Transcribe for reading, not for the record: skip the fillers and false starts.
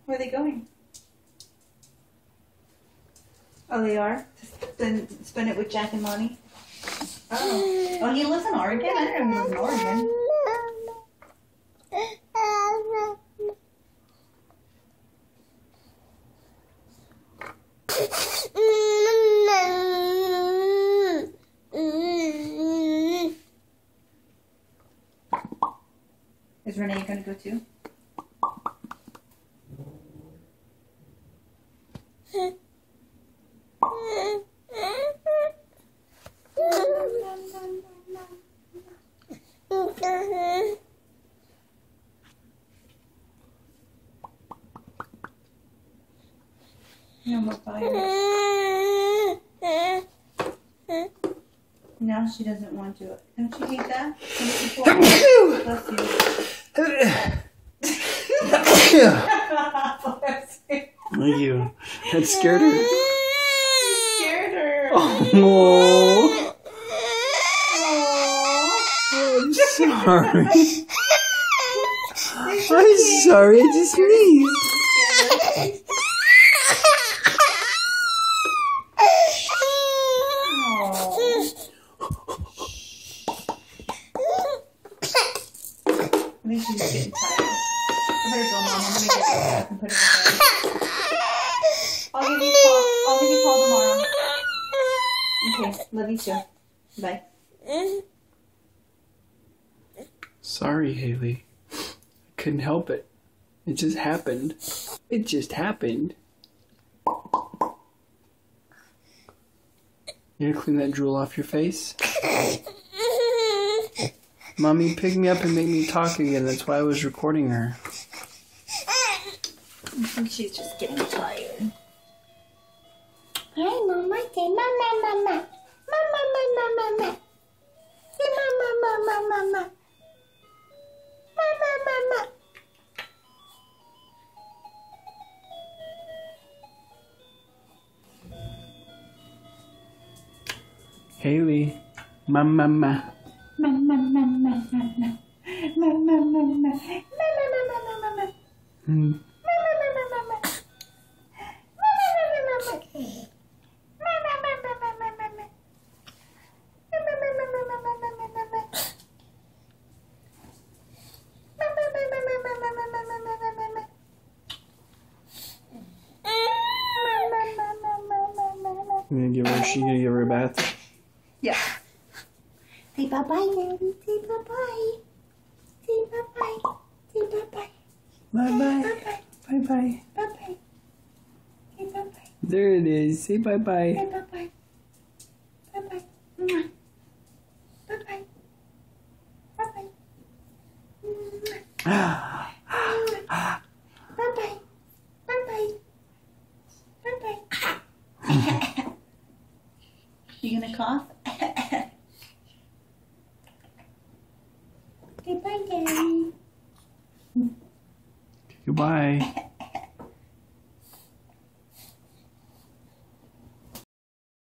Where are they going? Oh, they are? Then spend it with Jack and Lonnie? Oh. Oh, he lives in Oregon? I didn't know he lives in Oregon. Is Renee going to go too? No more fire. Now she doesn't want to. Don't you hate that? Bless you. Thank you. That scared her? Scared her. Oh. I'm sorry. I'm sorry. I just sneezed. I think she's getting tired. I better go, Mom. I'm gonna get her back and put her to bed. I'll give you a call tomorrow. Okay, love you too. Bye. Sorry, Haley. I couldn't help it. It just happened. It just happened. You gonna clean that drool off your face? Mommy picked me up and made me talk again. That's why I was recording her. I think she's just getting tired. Hi, Mama. Say Mama, Mama. Mama, Mama, Mama. Say Mama, Mama, Mama. Mama, Mama. Haley. Mama, mama. Mama, mama, mama, mama. Mama, mama, mama. Mama, mama, mama. Hmm. She's gonna give her a bath? Yeah. Say bye-bye, Daddy. Say bye-bye. Say bye-bye. Say bye-bye. Bye-bye. Bye-bye. Bye-bye. Bye-bye. Say bye-bye. There it is. Say bye-bye. Say bye-bye. Bye-bye. Mwah. Bye-bye. Bye-bye. Mwah. Bye-bye. Bye-bye. Bye-bye. You gonna cough? Goodbye, Daddy. Goodbye.